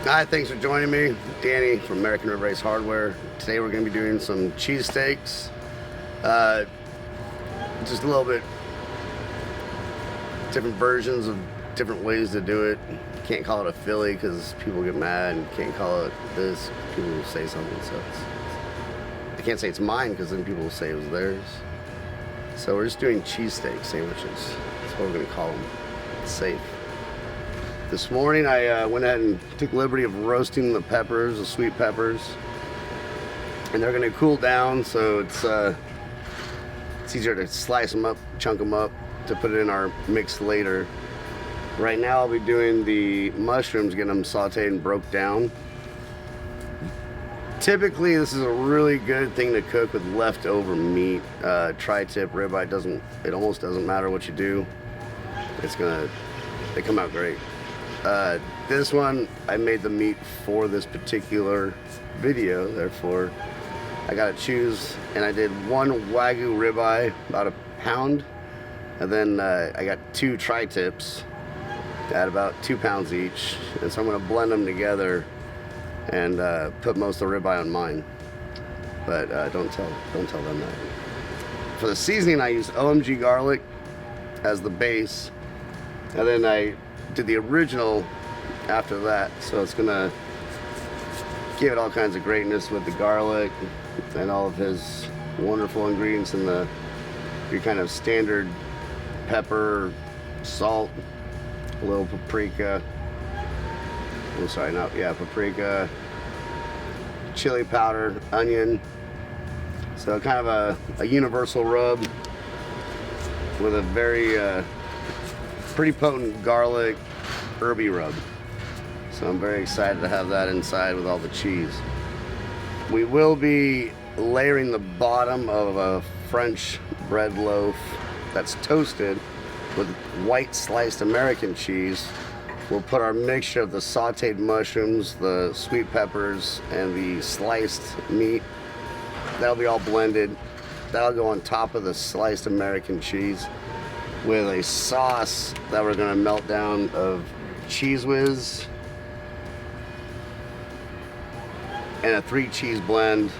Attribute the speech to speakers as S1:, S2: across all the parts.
S1: Hi, thanks for joining me. Danny from American River Race Hardware. Today we're going to be doing some cheesesteaks. Just a little bit different versions of different ways to do it. Can't call it a Philly because people get mad, and can't call it this. People will say something, so I can't say it's mine because then people will say it was theirs. So we're just doing cheesesteak sandwiches. That's what we're going to call them. It's safe. This morning I went ahead and took liberty of roasting the peppers, the sweet peppers, and they're going to cool down, so it's easier to slice them up, chunk them up, to put it in our mix later. Right now I'll be doing the mushrooms, getting them sauteed and broke down. Typically this is a really good thing to cook with leftover meat. Tri-tip, ribeye, it almost doesn't matter what you do. They come out great. This one, I made the meat for this particular video, therefore I gotta choose, and I did one Wagyu ribeye, about a pound, and then I got two tri-tips at about 2 pounds each, and so I'm gonna blend them together and put most of the ribeye on mine, but don't tell them that. For the seasoning, I used OMG garlic as the base, and then I did the original after that, so it's gonna give it all kinds of greatness with the garlic and all of his wonderful ingredients in your kind of standard pepper, salt, a little paprika. Paprika, chili powder, onion. So kind of a universal rub with a very pretty potent garlic herby rub. So I'm very excited to have that inside with all the cheese. We will be layering the bottom of a French bread loaf that's toasted with white sliced American cheese. We'll put our mixture of the sauteed mushrooms, the sweet peppers, and the sliced meat. That'll be all blended. That'll go on top of the sliced American cheese with a sauce that we're gonna melt down of Cheese Whiz and a 3 cheese blend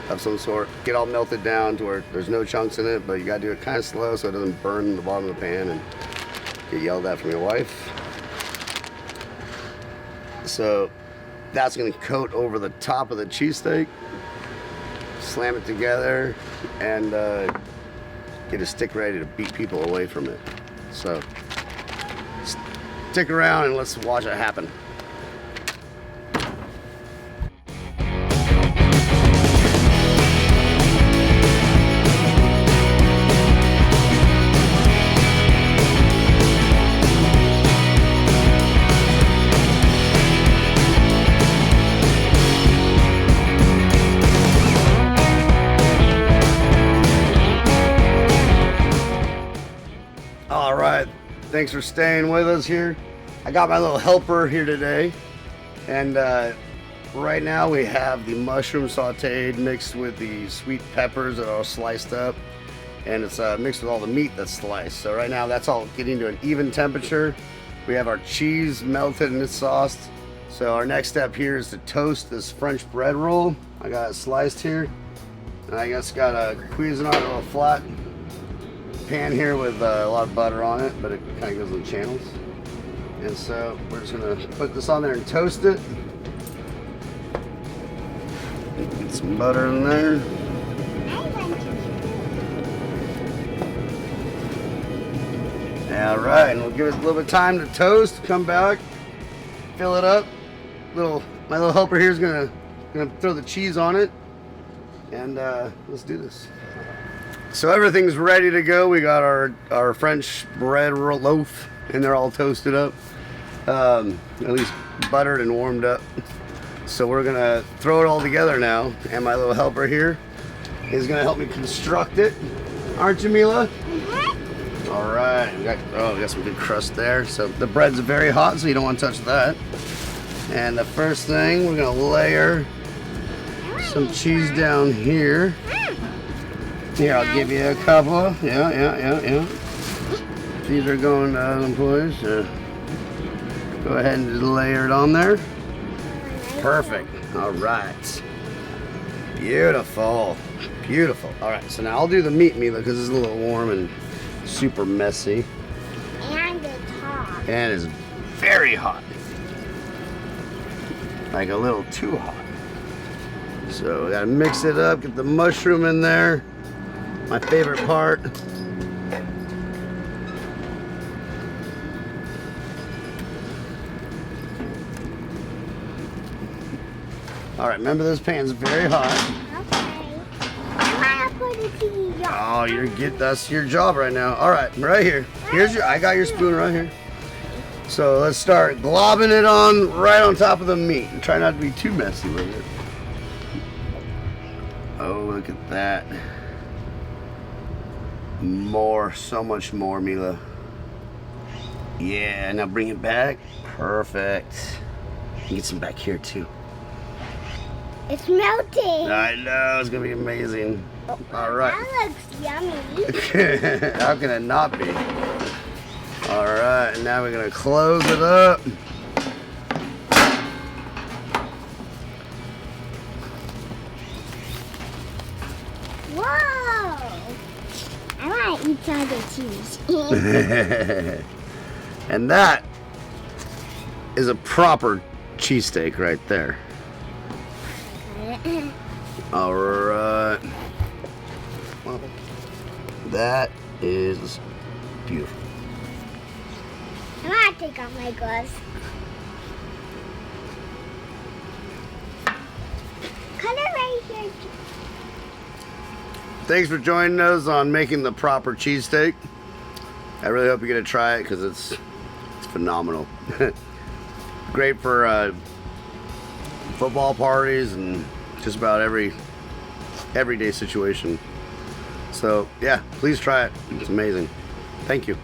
S1: of some sort. Get all melted down to where there's no chunks in it, but you gotta do it kind of slow so it doesn't burn the bottom of the pan and get yelled at from your wife. So that's gonna coat over the top of the cheesesteak, slam it together, and get a stick ready to beat people away from it. So stick around and let's watch it happen. All right, thanks for staying with us here. I got my little helper here today, and right now we have the mushroom sauteed mixed with the sweet peppers that are all sliced up, and it's mixed with all the meat that's sliced. So right now that's all getting to an even temperature. We have our cheese melted and it's sauced. So our next step here is to toast this French bread roll. I got it sliced here, and I just got a Cuisinart, a little flat pan here with a lot of butter on it, but it kind of goes in channels. And so we're just gonna put this on there and toast it. Get some butter in there. All right, and we'll give it a little bit of time to toast. Come back, fill it up. My little helper here is gonna throw the cheese on it, and let's do this. So everything's ready to go. We got our French bread loaf, and they're all toasted up, at least buttered and warmed up. So we're gonna throw it all together now, and my little helper here is gonna help me construct it. Aren't you, Mila? Mm-hmm. All right, we got some good crust there. So the bread's very hot, so you don't want to touch that. And the first thing, we're gonna layer some cheese down here. Here, I'll give you a couple. Yeah. These are going down in place. Go ahead and just layer it on there. Perfect. All right. Beautiful. Beautiful. All right, so now I'll do the meat, Mila, because it's a little warm and super messy.
S2: And it's hot.
S1: And it's very hot. Like a little too hot. So we gotta mix it up, get the mushroom in there. My favorite part. All right, remember this pan's very hot.
S2: Okay. I want to put it in your
S1: Oh, that's your job right now. All right, right here. I got your spoon right here. So let's start globbing it on right on top of the meat. And try not to be too messy with it. Oh, look at that. More, so much more, Mila. Yeah, now bring it back. Perfect. Get some back here too.
S2: It's melting.
S1: I know, it's gonna be amazing. All right.
S2: That looks yummy.
S1: How can it not be? All right, and now we're gonna close it up.
S2: Whoa! I want to eat some of the cheese.
S1: And that is a proper cheesesteak right there. All right. Well, that is beautiful.
S2: I'm going to take off my gloves. Cut it right here.
S1: Thanks for joining us on making the proper cheesesteak. I really hope you get to try it because it's phenomenal. Great for football parties and just about everyday situation. So yeah, please try it. It's amazing. Thank you.